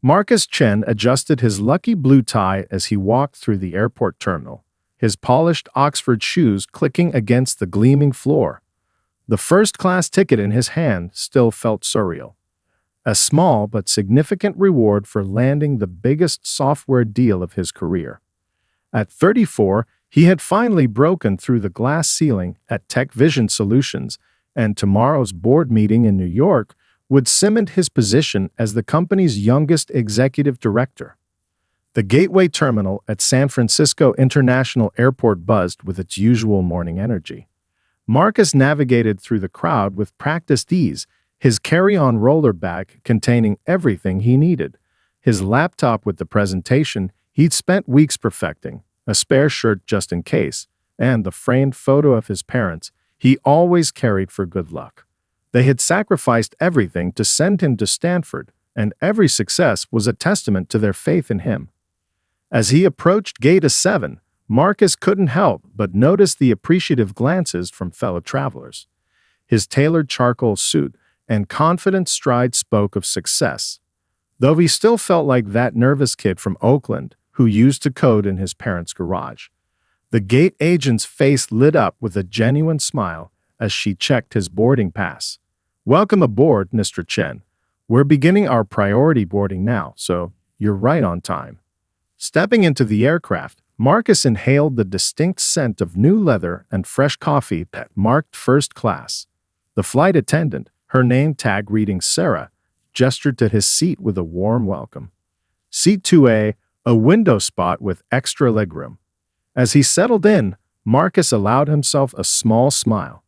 Marcus Chen adjusted his lucky blue tie as he walked through the airport terminal, his polished Oxford shoes clicking against the gleaming floor. The first-class ticket in his hand still felt surreal. A small but significant reward for landing the biggest software deal of his career. At 34, he had finally broken through the glass ceiling at Tech Vision Solutions, and tomorrow's board meeting in New York would cement his position as the company's youngest executive director. The Gateway Terminal at San Francisco International Airport buzzed with its usual morning energy. Marcus navigated through the crowd with practiced ease, his carry-on roller bag containing everything he needed, his laptop with the presentation he'd spent weeks perfecting, a spare shirt just in case, and the framed photo of his parents he always carried for good luck. They had sacrificed everything to send him to Stanford, and every success was a testament to their faith in him. As he approached Gate 7, Marcus couldn't help but notice the appreciative glances from fellow travelers. His tailored charcoal suit and confident stride spoke of success, though he still felt like that nervous kid from Oakland who used to code in his parents' garage. The gate agent's face lit up with a genuine smile as she checked his boarding pass. "Welcome aboard, Mr. Chen. We're beginning our priority boarding now, so you're right on time." Stepping into the aircraft, Marcus inhaled the distinct scent of new leather and fresh coffee that marked first class. The flight attendant, her name tag reading Sarah, gestured to his seat with a warm welcome. Seat 2A, a window spot with extra legroom. As he settled in, Marcus allowed himself a small smile.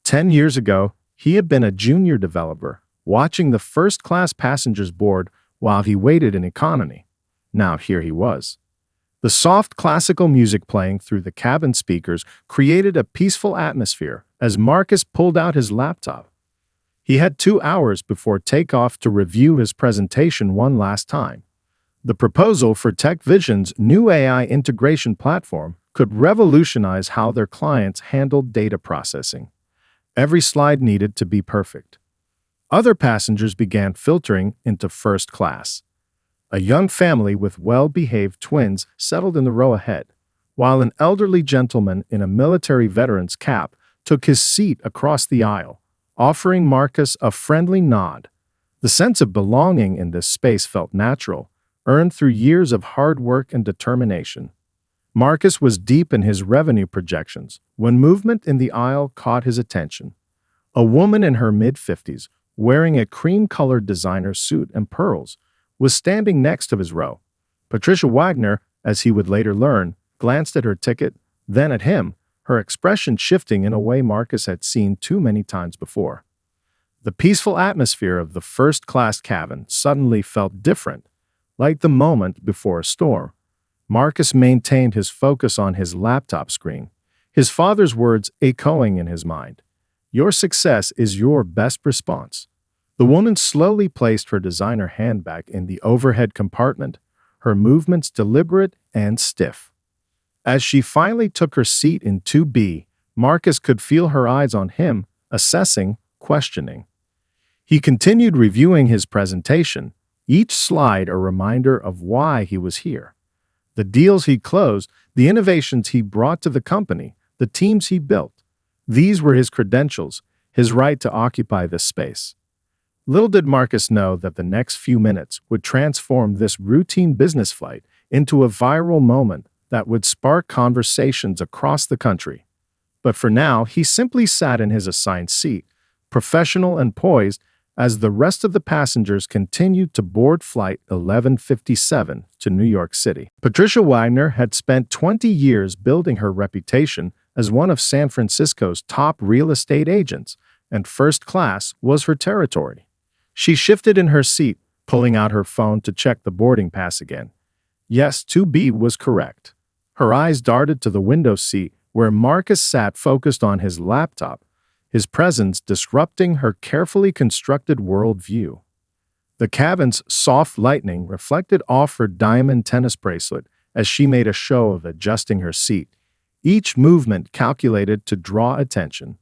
10 years ago, he had been a junior developer, watching the first-class passengers board while he waited in economy. Now here he was. The soft classical music playing through the cabin speakers created a peaceful atmosphere as Marcus pulled out his laptop. He had 2 hours before takeoff to review his presentation one last time. The proposal for Tech Vision's new AI integration platform could revolutionize how their clients handled data processing. Every slide needed to be perfect. Other passengers began filtering into first class. A young family with well-behaved twins settled in the row ahead, while an elderly gentleman in a military veteran's cap took his seat across the aisle, offering Marcus a friendly nod. The sense of belonging in this space felt natural, earned through years of hard work and determination. Marcus was deep in his revenue projections when movement in the aisle caught his attention. A woman in her mid-50s, wearing a cream-colored designer suit and pearls, was standing next to his row. Patricia Wagner, as he would later learn, glanced at her ticket, then at him, her expression shifting in a way Marcus had seen too many times before. The peaceful atmosphere of the first-class cabin suddenly felt different, like the moment before a storm. Marcus maintained his focus on his laptop screen, his father's words echoing in his mind. "Your success is your best response." The woman slowly placed her designer handbag in the overhead compartment, her movements deliberate and stiff. As she finally took her seat in 2B, Marcus could feel her eyes on him, assessing, questioning. He continued reviewing his presentation, each slide a reminder of why he was here. The deals he closed, the innovations he brought to the company, the teams he built. These were his credentials, his right to occupy this space. Little did Marcus know that the next few minutes would transform this routine business flight into a viral moment that would spark conversations across the country. But for now, he simply sat in his assigned seat, professional and poised, as the rest of the passengers continued to board Flight 1157 to New York City. Patricia Wagner had spent 20 years building her reputation as one of San Francisco's top real estate agents, and first class was her territory. She shifted in her seat, pulling out her phone to check the boarding pass again. Yes, 2B was correct. Her eyes darted to the window seat where Marcus sat focused on his laptop, his presence disrupting her carefully constructed worldview. The cabin's soft lighting reflected off her diamond tennis bracelet as she made a show of adjusting her seat, each movement calculated to draw attention.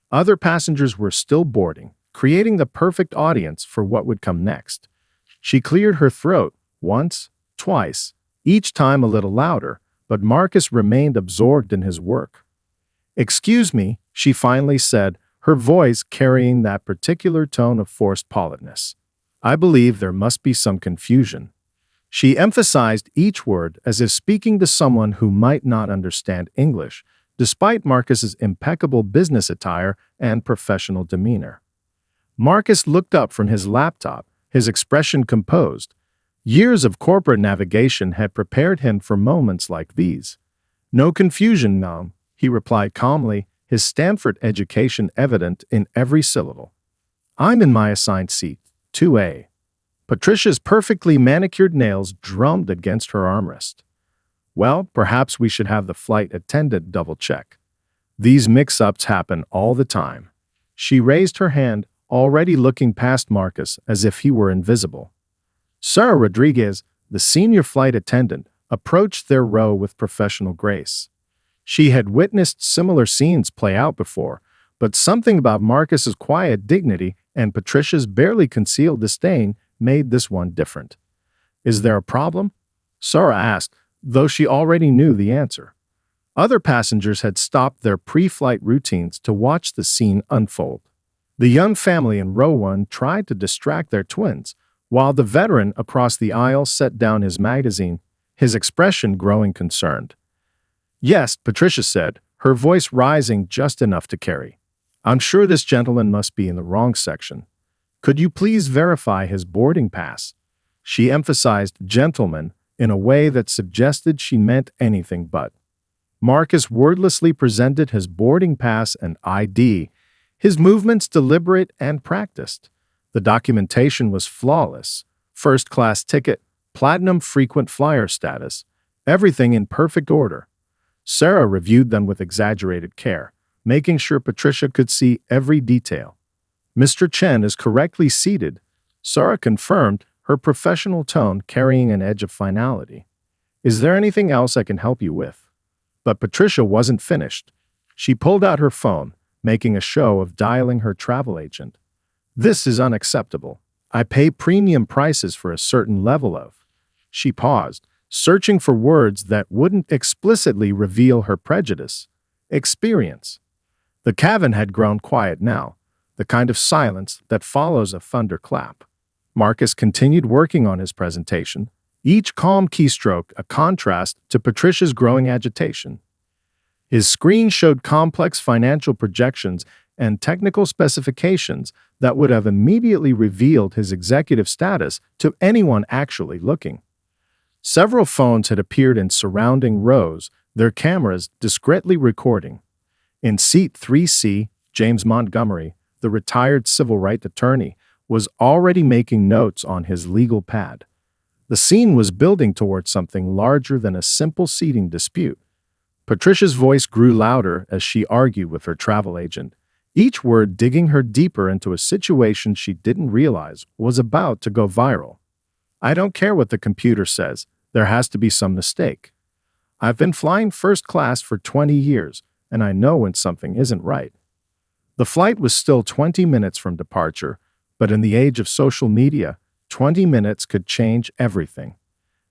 Other passengers were still boarding, creating the perfect audience for what would come next. She cleared her throat once, twice, each time a little louder, but Marcus remained absorbed in his work. "Excuse me," she finally said, her voice carrying that particular tone of forced politeness. "I believe there must be some confusion." She emphasized each word as if speaking to someone who might not understand English, despite Marcus's impeccable business attire and professional demeanor. Marcus looked up from his laptop, his expression composed. Years of corporate navigation had prepared him for moments like these. "No confusion, ma'am," he replied calmly, his Stanford education evident in every syllable. "I'm in my assigned seat, 2A. Patricia's perfectly manicured nails drummed against her armrest. "Well, perhaps we should have the flight attendant double-check. These mix-ups happen all the time." She raised her hand, already looking past Marcus as if he were invisible. Sarah Rodriguez, the senior flight attendant, approached their row with professional grace. She had witnessed similar scenes play out before, but something about Marcus's quiet dignity and Patricia's barely concealed disdain made this one different. "Is there a problem?" Sarah asked, though she already knew the answer. Other passengers had stopped their pre-flight routines to watch the scene unfold. The young family in row 1 tried to distract their twins, while the veteran across the aisle set down his magazine, his expression growing concerned. "Yes," Patricia said, her voice rising just enough to carry. "I'm sure this gentleman must be in the wrong section. Could you please verify his boarding pass?" She emphasized gentleman in a way that suggested she meant anything but. Marcus wordlessly presented his boarding pass and ID, his movements deliberate and practiced. The documentation was flawless. First-class ticket, platinum frequent flyer status, everything in perfect order. Sarah reviewed them with exaggerated care, making sure Patricia could see every detail. "Mr. Chen is correctly seated," Sarah confirmed, her professional tone carrying an edge of finality. "Is there anything else I can help you with?" But Patricia wasn't finished. She pulled out her phone, making a show of dialing her travel agent. "This is unacceptable. I pay premium prices for a certain level of—" She paused, searching for words that wouldn't explicitly reveal her prejudice. "Experience." The cabin had grown quiet now, the kind of silence that follows a thunderclap. Marcus continued working on his presentation, each calm keystroke a contrast to Patricia's growing agitation. His screen showed complex financial projections and technical specifications that would have immediately revealed his executive status to anyone actually looking. Several phones had appeared in surrounding rows, their cameras discreetly recording. In seat 3C, James Montgomery, the retired civil rights attorney, was already making notes on his legal pad. The scene was building towards something larger than a simple seating dispute. Patricia's voice grew louder as she argued with her travel agent, each word digging her deeper into a situation she didn't realize was about to go viral. "I don't care what the computer says, there has to be some mistake. I've been flying first class for 20 years, and I know when something isn't right." The flight was still 20 minutes from departure, but in the age of social media, 20 minutes could change everything.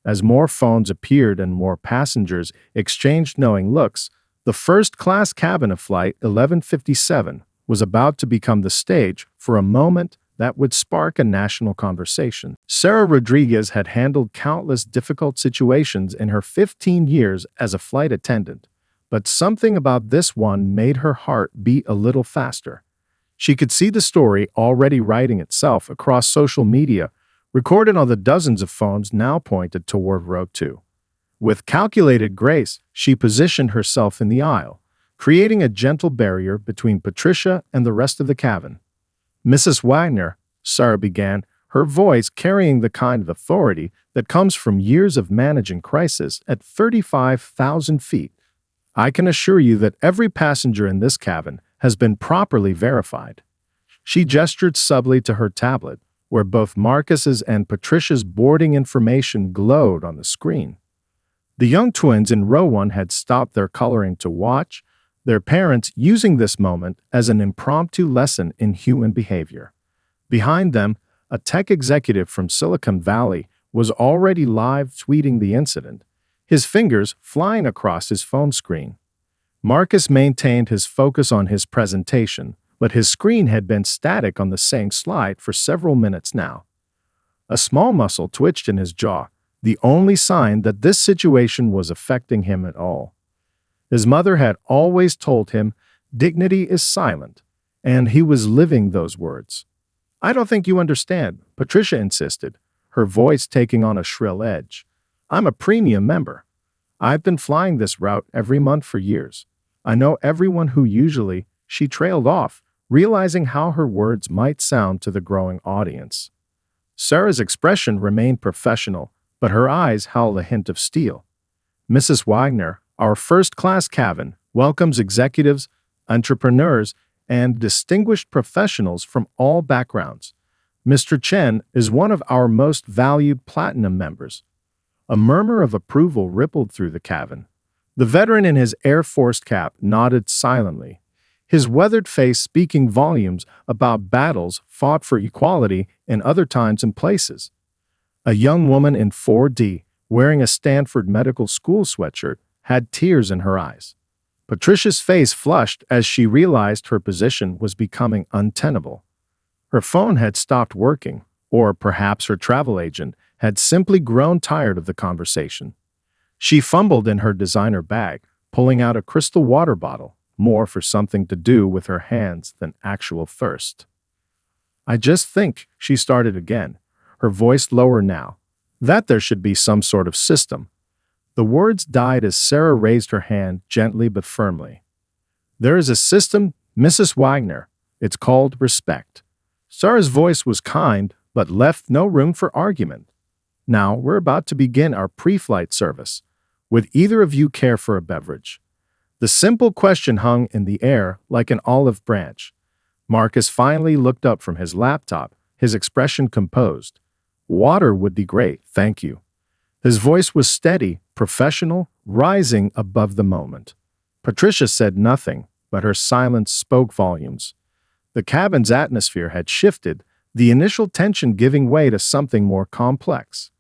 As more phones appeared and more passengers exchanged knowing looks, the first-class cabin of Flight 1157 was about to become the stage for a moment that would spark a national conversation. Sarah Rodriguez had handled countless difficult situations in her 15 years as a flight attendant, but something about this one made her heart beat a little faster. She could see the story already writing itself across social media, recorded on the dozens of phones now pointed toward row 2. With calculated grace, she positioned herself in the aisle, creating a gentle barrier between Patricia and the rest of the cabin. "Mrs. Wagner," Sarah began, her voice carrying the kind of authority that comes from years of managing crisis at 35,000 feet. "I can assure you that every passenger in this cabin has been properly verified." She gestured subtly to her tablet, where both Marcus's and Patricia's boarding information glowed on the screen. The young twins in row 1 had stopped their coloring to watch, their parents using this moment as an impromptu lesson in human behavior. Behind them, a tech executive from Silicon Valley, was already live tweeting the incident, his fingers flying across his phone screen. Marcus maintained his focus on his presentation, but his screen had been static on the same slide for several minutes now. A small muscle twitched in his jaw, the only sign that this situation was affecting him at all. His mother had always told him, "Dignity is silent," and he was living those words. "I don't think you understand," Patricia insisted, her voice taking on a shrill edge. "I'm a premium member. I've been flying this route every month for years. I know everyone who usually," she trailed off, realizing how her words might sound to the growing audience. Sarah's expression remained professional, but her eyes held a hint of steel. "Mrs. Wagner, our first-class cabin, welcomes executives, entrepreneurs, and distinguished professionals from all backgrounds. Mr. Chen is one of our most valued platinum members." A murmur of approval rippled through the cabin. The veteran in his Air Force cap nodded silently, his weathered face speaking volumes about battles fought for equality in other times and places. A young woman in 4D, wearing a Stanford Medical School sweatshirt, had tears in her eyes. Patricia's face flushed as she realized her position was becoming untenable. Her phone had stopped working, or perhaps her travel agent had simply grown tired of the conversation. She fumbled in her designer bag, pulling out a crystal water bottle, more for something to do with her hands than actual thirst. "I just think," she started again, her voice lower now, "that there should be some sort of system." The words died as Sarah raised her hand gently but firmly. "There is a system, Mrs. Wagner. It's called respect." Sarah's voice was kind, but left no room for argument. "Now, we're about to begin our pre-flight service. Would either of you care for a beverage?" The simple question hung in the air like an olive branch. Marcus finally looked up from his laptop, his expression composed. "Water would be great, thank you." His voice was steady, professional, rising above the moment. Patricia said nothing, but her silence spoke volumes. The cabin's atmosphere had shifted, the initial tension giving way to something more complex.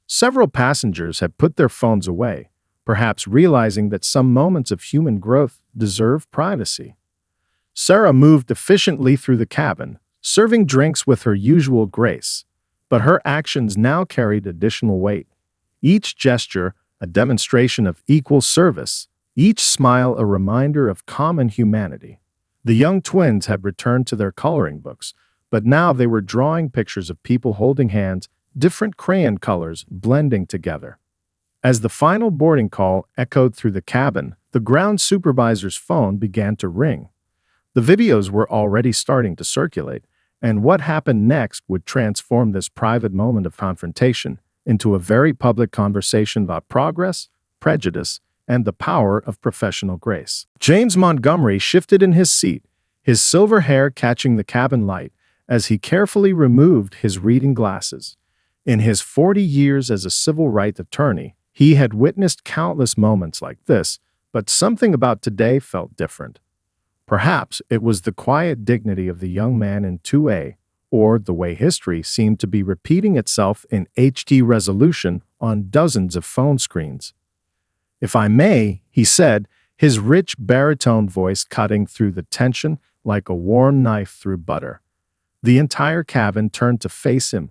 Several passengers had put their phones away, perhaps realizing that some moments of human growth deserve privacy. Sarah moved efficiently through the cabin, serving drinks with her usual grace, but her actions now carried additional weight. Each gesture, a demonstration of equal service, each smile a reminder of common humanity. The young twins had returned to their coloring books, but now they were drawing pictures of people holding hands, different crayon colors blending together. As the final boarding call echoed through the cabin, the ground supervisor's phone began to ring. The videos were already starting to circulate, and what happened next would transform this private moment of confrontation into a very public conversation about progress, prejudice, and the power of professional grace. James Montgomery shifted in his seat, his silver hair catching the cabin light as he carefully removed his reading glasses. In his 40 years as a civil rights attorney, he had witnessed countless moments like this, but something about today felt different. Perhaps it was the quiet dignity of the young man in 2A, or the way history seemed to be repeating itself in HD resolution on dozens of phone screens. "If I may," he said, his rich baritone voice cutting through the tension like a warm knife through butter. The entire cabin turned to face him,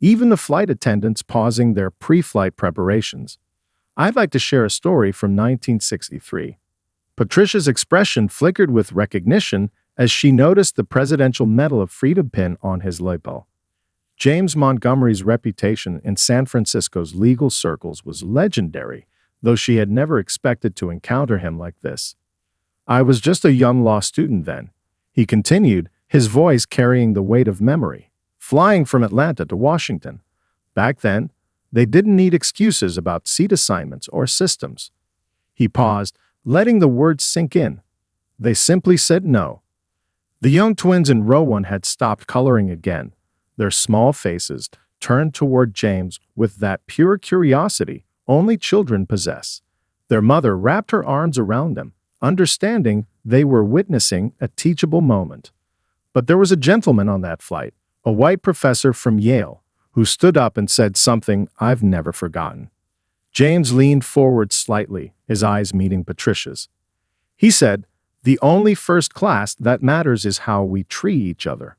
even the flight attendants pausing their pre-flight preparations. "I'd like to share a story from 1963. Patricia's expression flickered with recognition as she noticed the Presidential Medal of Freedom pin on his lapel. James Montgomery's reputation in San Francisco's legal circles was legendary, though she had never expected to encounter him like this. "I was just a young law student then," he continued, his voice carrying the weight of memory, "flying from Atlanta to Washington. Back then, they didn't need excuses about seat assignments or systems." He paused, letting the words sink in. They simply said no. The young twins in row 1 had stopped coloring again, their small faces turned toward James with that pure curiosity only children possess. Their mother wrapped her arms around them, understanding they were witnessing a teachable moment. But there was a gentleman on that flight, a white professor from Yale, who stood up and said something I've never forgotten. James leaned forward slightly, his eyes meeting Patricia's. He said, "The only first class that matters is how we treat each other."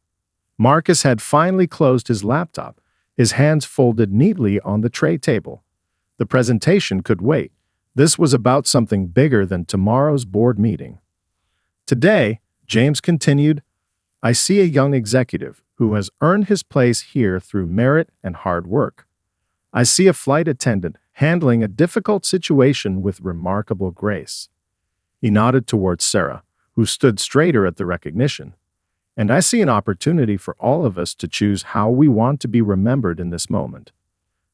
Marcus had finally closed his laptop, his hands folded neatly on the tray table. The presentation could wait. This was about something bigger than tomorrow's board meeting. Today, James continued, I see a young executive who has earned his place here through merit and hard work. I see a flight attendant handling a difficult situation with remarkable grace. He nodded towards Sarah, who stood straighter at the recognition. And I see an opportunity for all of us to choose how we want to be remembered in this moment.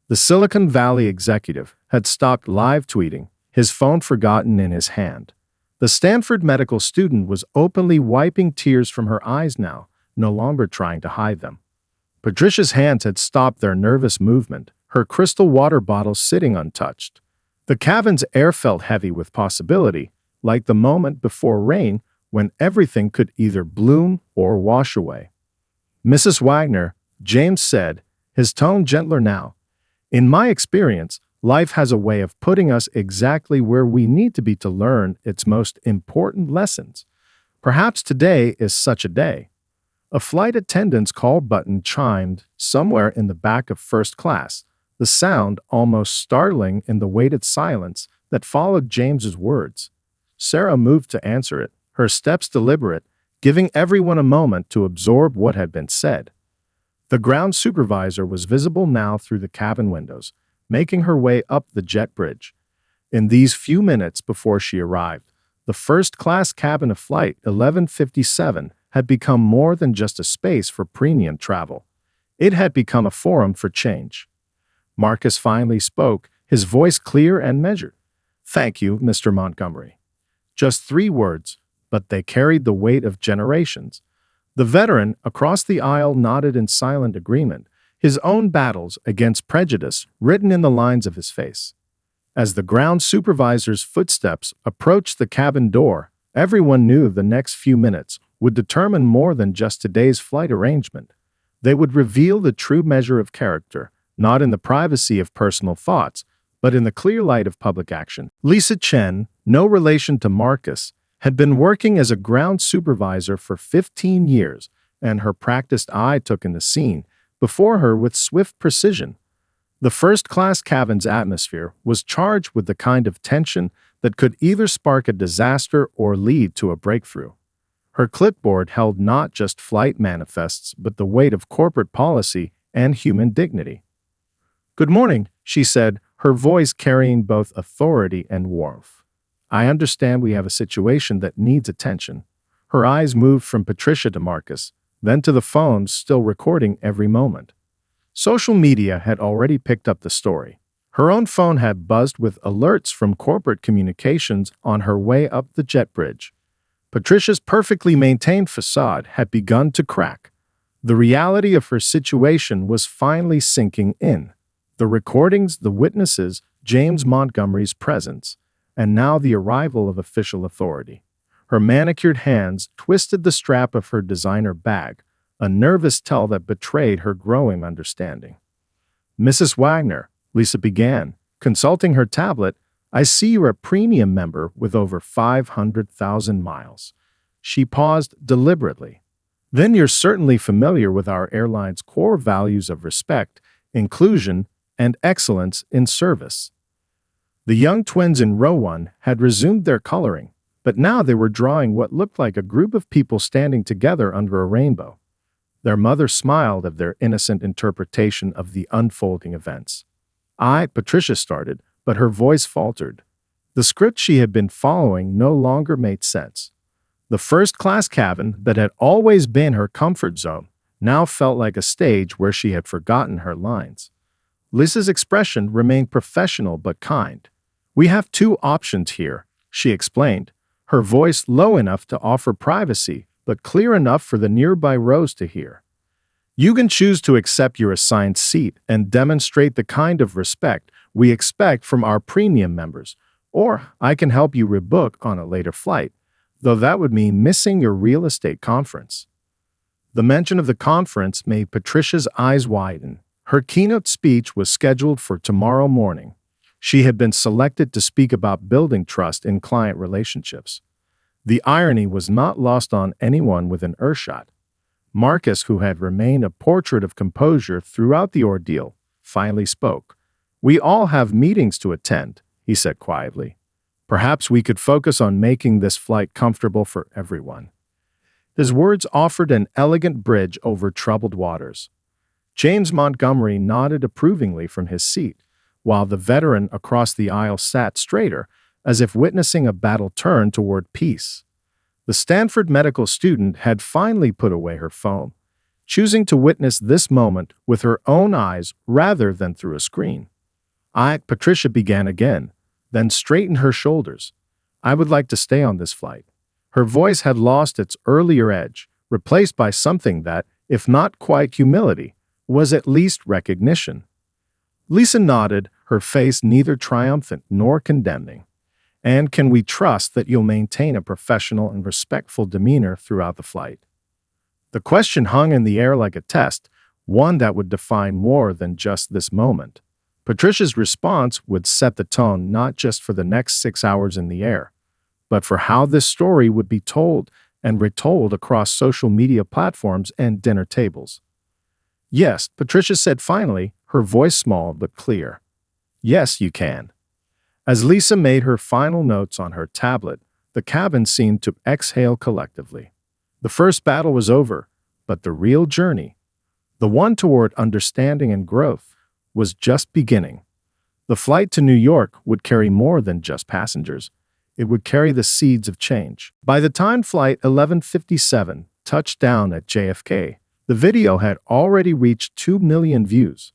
The Silicon Valley executive had stopped live tweeting, his phone forgotten in his hand. The Stanford medical student was openly wiping tears from her eyes now, no longer trying to hide them. Patricia's hands had stopped their nervous movement, her crystal water bottle sitting untouched. The cabin's air felt heavy with possibility, like the moment before rain when everything could either bloom or wash away. Mrs. Wagner, James said, his tone gentler now, in my experience, life has a way of putting us exactly where we need to be to learn its most important lessons. Perhaps today is such a day. A flight attendant's call button chimed somewhere in the back of first class, the sound almost startling in the weighted silence that followed James's words. Sarah moved to answer it, her steps deliberate, giving everyone a moment to absorb what had been said. The ground supervisor was visible now through the cabin windows, making her way up the jet bridge. In these few minutes before she arrived, the first-class cabin of Flight 1157 had become more than just a space for premium travel. It had become a forum for change. Marcus finally spoke, his voice clear and measured. "Thank you, Mr. Montgomery." Just 3 words, but they carried the weight of generations. The veteran across the aisle nodded in silent agreement, his own battles against prejudice written in the lines of his face. As the ground supervisor's footsteps approached the cabin door, everyone knew the next few minutes would determine more than just today's flight arrangement. They would reveal the true measure of character, not in the privacy of personal thoughts, but in the clear light of public action. Lisa Chen, no relation to Marcus, had been working as a ground supervisor for 15 years, and her practiced eye took in the scene before her with swift precision. The first-class cabin's atmosphere was charged with the kind of tension that could either spark a disaster or lead to a breakthrough. Her clipboard held not just flight manifests, but the weight of corporate policy and human dignity. "Good morning," she said, her voice carrying both authority and warmth. "I understand we have a situation that needs attention." Her eyes moved from Patricia to Marcus, then to the phones still recording every moment. Social media had already picked up the story. Her own phone had buzzed with alerts from corporate communications on her way up the jet bridge. Patricia's perfectly maintained facade had begun to crack. The reality of her situation was finally sinking in. The recordings, the witnesses, James Montgomery's presence, and now the arrival of official authority. Her manicured hands twisted the strap of her designer bag, a nervous tell that betrayed her growing understanding. "Mrs. Wagner," Lisa began, consulting her tablet, "I see you're a premium member with over 500,000 miles." She paused deliberately. "Then you're certainly familiar with our airline's core values of respect, inclusion, and excellence in service." The young twins in row 1 had resumed their coloring, but now they were drawing what looked like a group of people standing together under a rainbow. Their mother smiled at their innocent interpretation of the unfolding events. Patricia started, but her voice faltered. The script she had been following no longer made sense. The first-class cabin that had always been her comfort zone now felt like a stage where she had forgotten her lines. Lisa's expression remained professional but kind. "We have 2 options here," she explained, her voice low enough to offer privacy, but clear enough for the nearby rows to hear. "You can choose to accept your assigned seat and demonstrate the kind of respect we expect from our premium members, or I can help you rebook on a later flight, though that would mean missing your real estate conference." The mention of the conference made Patricia's eyes widen. Her keynote speech was scheduled for tomorrow morning. She had been selected to speak about building trust in client relationships. The irony was not lost on anyone within earshot. Marcus, who had remained a portrait of composure throughout the ordeal, finally spoke. "We all have meetings to attend," he said quietly. "Perhaps we could focus on making this flight comfortable for everyone." His words offered an elegant bridge over troubled waters. James Montgomery nodded approvingly from his seat, while the veteran across the aisle sat straighter, as if witnessing a battle turn toward peace. The Stanford medical student had finally put away her phone, choosing to witness this moment with her own eyes rather than through a screen. Patricia began again, then straightened her shoulders. "I would like to stay on this flight." Her voice had lost its earlier edge, replaced by something that, if not quite humility, was at least recognition. Lisa nodded, her face neither triumphant nor condemning. "And can we trust that you'll maintain a professional and respectful demeanor throughout the flight?" The question hung in the air like a test, one that would define more than just this moment. Patricia's response would set the tone not just for the next 6 hours in the air, but for how this story would be told and retold across social media platforms and dinner tables. "Yes," Patricia said finally, her voice small but clear. "Yes, you can." As Lisa made her final notes on her tablet, the cabin seemed to exhale collectively. The first battle was over, but the real journey, the one toward understanding and growth, was just beginning. The flight to New York would carry more than just passengers. It would carry the seeds of change. By the time Flight 1157 touched down at JFK, the video had already reached 2 million views.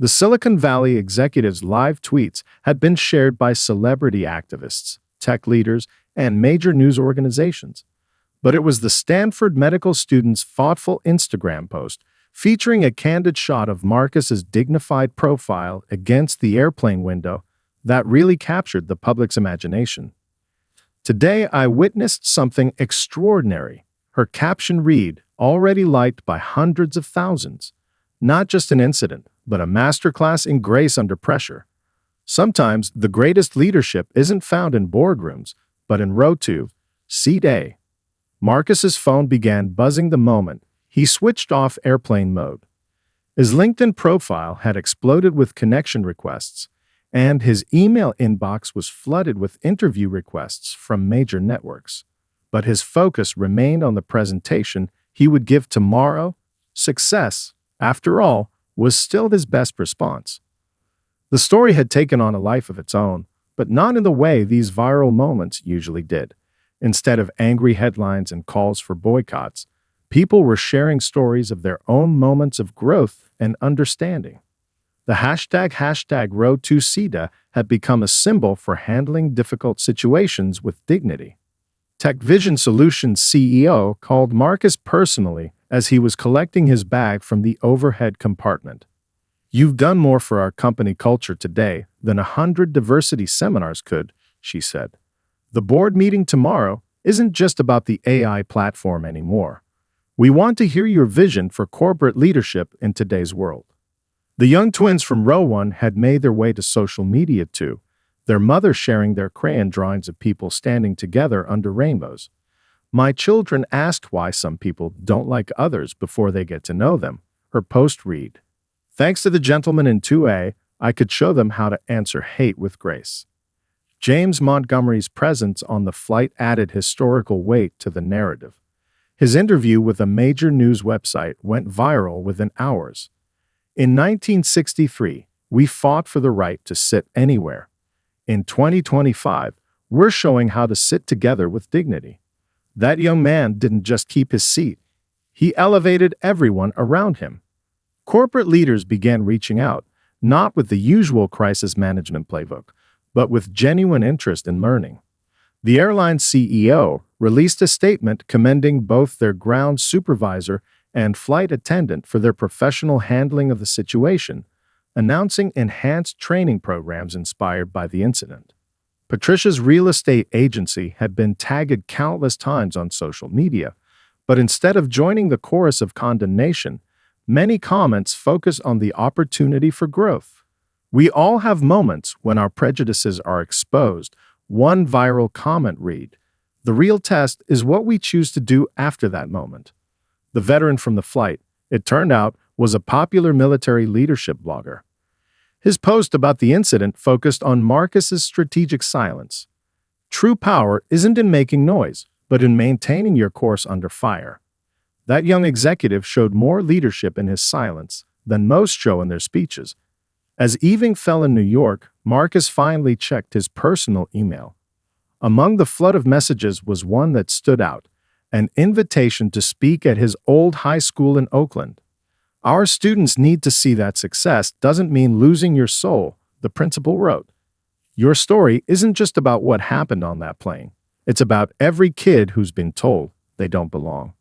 The Silicon Valley executives' live tweets had been shared by celebrity activists, tech leaders, and major news organizations. But it was the Stanford medical student's thoughtful Instagram post featuring a candid shot of Marcus's dignified profile against the airplane window that really captured the public's imagination. "Today I witnessed something extraordinary," her caption read, already liked by hundreds of thousands. "Not just an incident, but a masterclass in grace under pressure." Sometimes the greatest leadership isn't found in boardrooms, but in row 2, seat A. Marcus's phone began buzzing the moment he switched off airplane mode. His LinkedIn profile had exploded with connection requests, and his email inbox was flooded with interview requests from major networks. But his focus remained on the presentation he would give tomorrow. Success, after all, was still his best response. The story had taken on a life of its own, but not in the way these viral moments usually did. Instead of angry headlines and calls for boycotts, people were sharing stories of their own moments of growth and understanding. The hashtag #Road2CEDA had become a symbol for handling difficult situations with dignity. TechVision Solutions CEO called Marcus personally as he was collecting his bag from the overhead compartment. "You've done more for our company culture today than 100 diversity seminars could," she said. "The board meeting tomorrow isn't just about the AI platform anymore. We want to hear your vision for corporate leadership in today's world." The young twins from Row 1 had made their way to social media too, their mother sharing their crayon drawings of people standing together under rainbows. "My children asked why some people don't like others before they get to know them," her post read. "Thanks to the gentleman in 2A, I could show them how to answer hate with grace." James Montgomery's presence on the flight added historical weight to the narrative. His interview with a major news website went viral within hours. "In 1963, we fought for the right to sit anywhere. In 2025, we're showing how to sit together with dignity." That young man didn't just keep his seat. He elevated everyone around him. Corporate leaders began reaching out, not with the usual crisis management playbook, but with genuine interest in learning. The airline's CEO released a statement commending both their ground supervisor and flight attendant for their professional handling of the situation, announcing enhanced training programs inspired by the incident. Patricia's real estate agency had been tagged countless times on social media, But instead of joining the chorus of condemnation, many comments focus on the opportunity for growth. We all have moments when our prejudices are exposed. One viral comment read, "The real test is what we choose to do after that moment." The veteran from the flight, it turned out, was a popular military leadership blogger. His post about the incident focused on Marcus's strategic silence. True power isn't in making noise, but in maintaining your course under fire. That young executive showed more leadership in his silence than most show in their speeches. As evening fell in New York, Marcus finally checked his personal email. Among the flood of messages was one that stood out, an invitation to speak at his old high school in Oakland. "Our students need to see that success doesn't mean losing your soul," the principal wrote. "Your story isn't just about what happened on that plane. It's about every kid who's been told they don't belong."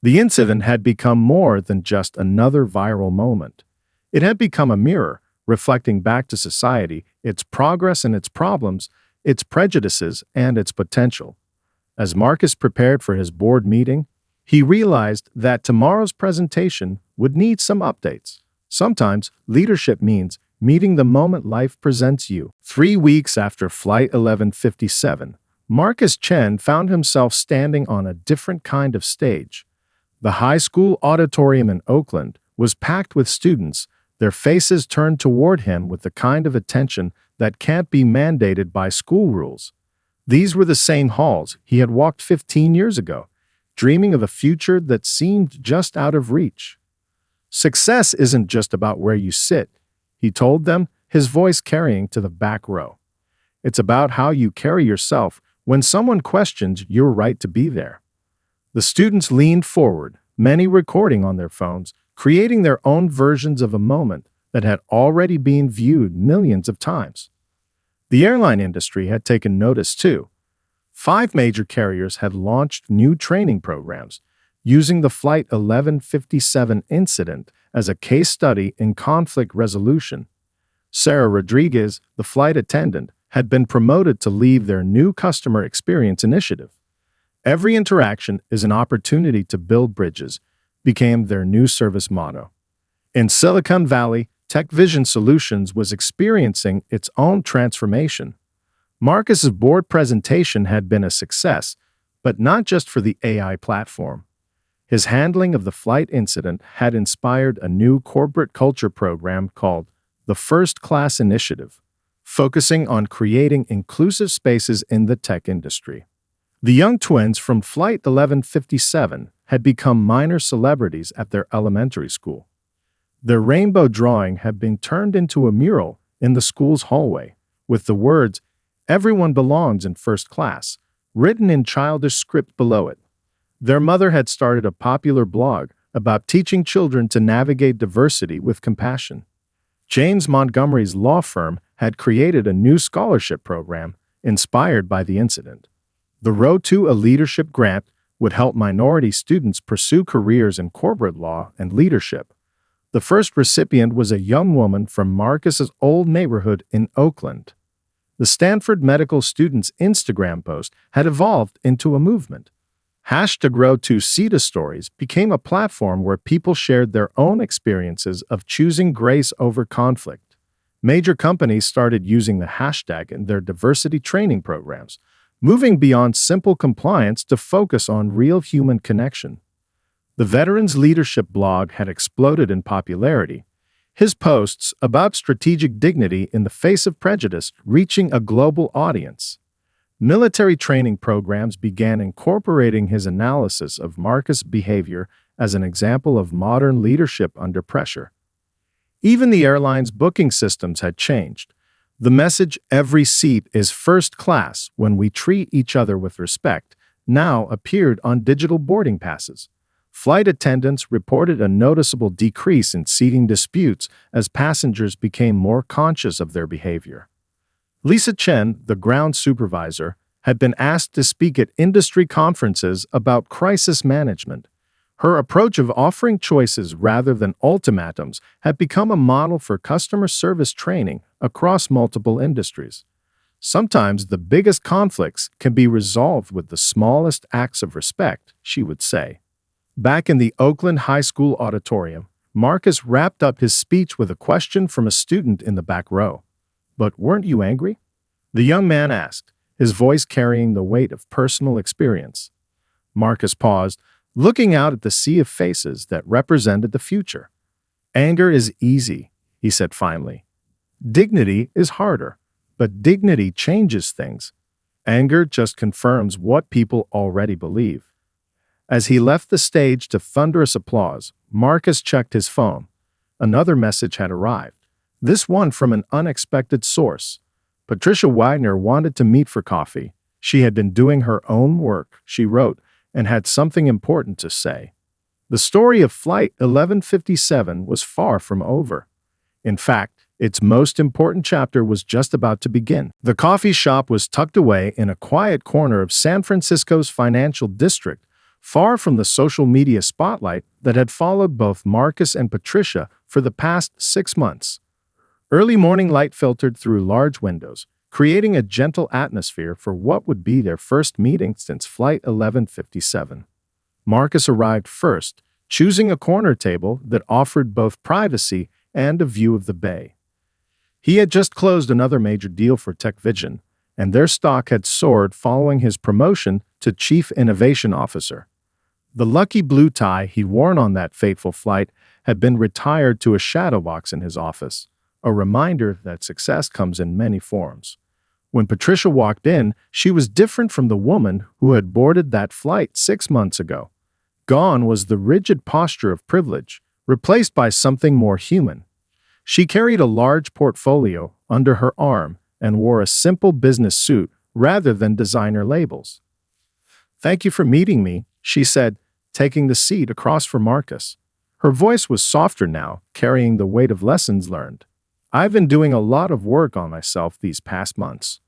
The incident had become more than just another viral moment. It had become a mirror, reflecting back to society, its progress and its problems, its prejudices and its potential. As Marcus prepared for his board meeting, he realized that tomorrow's presentation would need some updates. Sometimes leadership means meeting the moment life presents you. 3 weeks after Flight 1157, Marcus Chen found himself standing on a different kind of stage. The high school auditorium in Oakland was packed with students, their faces turned toward him with the kind of attention that can't be mandated by school rules. These were the same halls he had walked 15 years ago, dreaming of a future that seemed just out of reach. "Success isn't just about where you sit," he told them, his voice carrying to the back row. "It's about how you carry yourself when someone questions your right to be there." The students leaned forward, many recording on their phones, creating their own versions of a moment that had already been viewed millions of times. The airline industry had taken notice too. 5 major carriers had launched new training programs, using the Flight 1157 incident as a case study in conflict resolution. Sarah Rodriguez, the flight attendant, had been promoted to lead their new customer experience initiative. "Every interaction is an opportunity to build bridges," became their new service motto. In Silicon Valley, Tech Vision Solutions was experiencing its own transformation. Marcus's board presentation had been a success, but not just for the AI platform. His handling of the flight incident had inspired a new corporate culture program called the First Class Initiative, focusing on creating inclusive spaces in the tech industry. The young twins from Flight 1157 had become minor celebrities at their elementary school. Their rainbow drawing had been turned into a mural in the school's hallway, with the words, "Everyone belongs in first class," written in childish script below it. Their mother had started a popular blog about teaching children to navigate diversity with compassion. James Montgomery's law firm had created a new scholarship program inspired by the incident. The Road to a Leadership grant would help minority students pursue careers in corporate law and leadership. The first recipient was a young woman from Marcus's old neighborhood in Oakland. The Stanford medical student's Instagram post had evolved into a movement. #Road2CETA Stories became a platform where people shared their own experiences of choosing grace over conflict. Major companies started using the hashtag in their diversity training programs, moving beyond simple compliance to focus on real human connection. The Veterans Leadership blog had exploded in popularity, his posts about strategic dignity in the face of prejudice reaching a global audience. Military training programs began incorporating his analysis of Marcus' behavior as an example of modern leadership under pressure. Even the airline's booking systems had changed. The message, "Every seat is first class when we treat each other with respect," now appeared on digital boarding passes. Flight attendants reported a noticeable decrease in seating disputes as passengers became more conscious of their behavior. Lisa Chen, the ground supervisor, had been asked to speak at industry conferences about crisis management. Her approach of offering choices rather than ultimatums had become a model for customer service training across multiple industries. Sometimes the biggest conflicts can be resolved with the smallest acts of respect, she would say. Back in the Oakland High School auditorium, Marcus wrapped up his speech with a question from a student in the back row. "But weren't you angry?" the young man asked, his voice carrying the weight of personal experience. Marcus paused, looking out at the sea of faces that represented the future. "Anger is easy," he said finally. "Dignity is harder, but dignity changes things. Anger just confirms what people already believe." As he left the stage to thunderous applause, Marcus checked his phone. Another message had arrived, this one from an unexpected source. Patricia Widener wanted to meet for coffee. She had been doing her own work, she wrote, and had something important to say. The story of Flight 1157 was far from over. In fact, its most important chapter was just about to begin. The coffee shop was tucked away in a quiet corner of San Francisco's financial district, far from the social media spotlight that had followed both Marcus and Patricia for the past 6 months. Early morning light filtered through large windows, creating a gentle atmosphere for what would be their first meeting since Flight 1157. Marcus arrived first, choosing a corner table that offered both privacy and a view of the bay. He had just closed another major deal for TechVision, and their stock had soared following his promotion to Chief Innovation Officer. The lucky blue tie he'd worn on that fateful flight had been retired to a shadow box in his office, a reminder that success comes in many forms. When Patricia walked in, she was different from the woman who had boarded that flight 6 months ago. Gone was the rigid posture of privilege, replaced by something more human. She carried a large portfolio under her arm and wore a simple business suit rather than designer labels. "Thank you for meeting me," she said, taking the seat across from Marcus. Her voice was softer now, carrying the weight of lessons learned. "I've been doing a lot of work on myself these past months."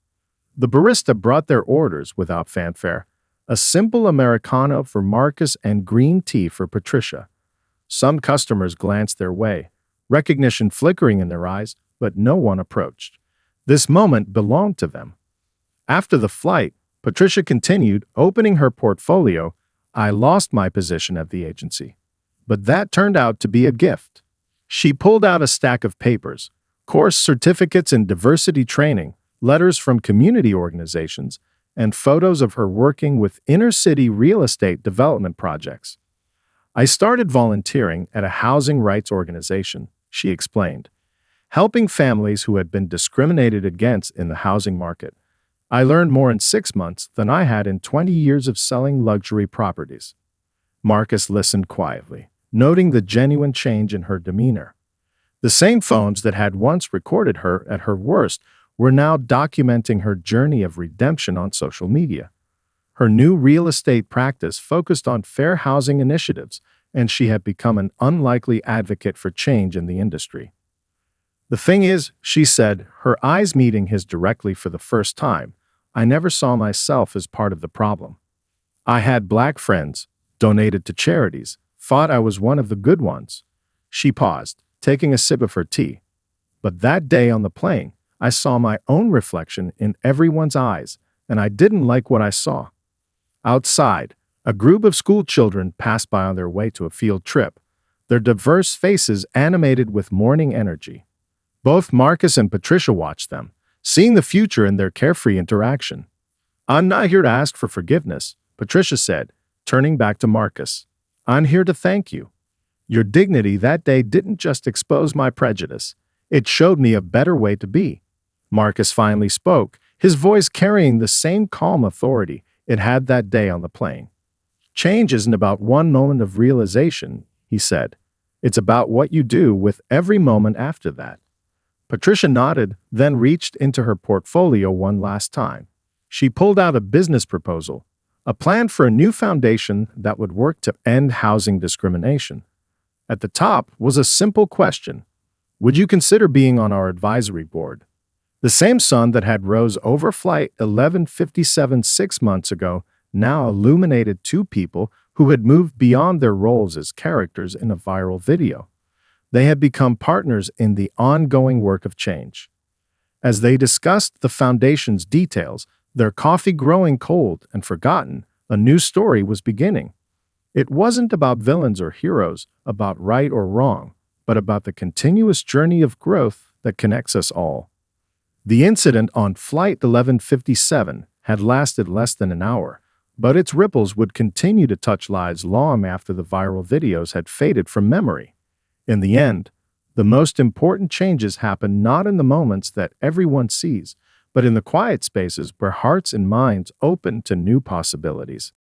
The barista brought their orders without fanfare, a simple Americano for Marcus and green tea for Patricia. Some customers glanced their way, recognition flickering in their eyes, but no one approached. This moment belonged to them. After the flight, Patricia continued, opening her portfolio. "I lost my position at the agency, but that turned out to be a gift." She pulled out a stack of papers, course certificates in diversity training, letters from community organizations, and photos of her working with inner-city real estate development projects. "I started volunteering at a housing rights organization," she explained, helping families who had been discriminated against in the housing market. "I learned more in 6 months than I had in 20 years of selling luxury properties." Marcus listened quietly, noting the genuine change in her demeanor. The same phones that had once recorded her at her worst were now documenting her journey of redemption on social media. Her new real estate practice focused on fair housing initiatives, and she had become an unlikely advocate for change in the industry. "The thing is," she said, her eyes meeting his directly for the first time, "I never saw myself as part of the problem. I had black friends, donated to charities, thought I was one of the good ones." She paused, taking a sip of her tea. "But that day on the plane, I saw my own reflection in everyone's eyes, and I didn't like what I saw." Outside, a group of school children passed by on their way to a field trip, their diverse faces animated with morning energy. Both Marcus and Patricia watched them, seeing the future in their carefree interaction. "I'm not here to ask for forgiveness," Patricia said, turning back to Marcus. "I'm here to thank you. Your dignity that day didn't just expose my prejudice, it showed me a better way to be." Marcus finally spoke, his voice carrying the same calm authority it had that day on the plane. "Change isn't about one moment of realization," he said. "It's about what you do with every moment after that." Patricia nodded, then reached into her portfolio one last time. She pulled out a business proposal, a plan for a new foundation that would work to end housing discrimination. At the top was a simple question: "Would you consider being on our advisory board?" The same sun that had rose over Flight 1157 6 months ago now illuminated two people who had moved beyond their roles as characters in a viral video. They had become partners in the ongoing work of change. As they discussed the foundation's details, their coffee growing cold and forgotten, a new story was beginning. It wasn't about villains or heroes, about right or wrong, but about the continuous journey of growth that connects us all. The incident on Flight 1157 had lasted less than an hour, but its ripples would continue to touch lives long after the viral videos had faded from memory. In the end, the most important changes happen not in the moments that everyone sees, but in the quiet spaces where hearts and minds open to new possibilities.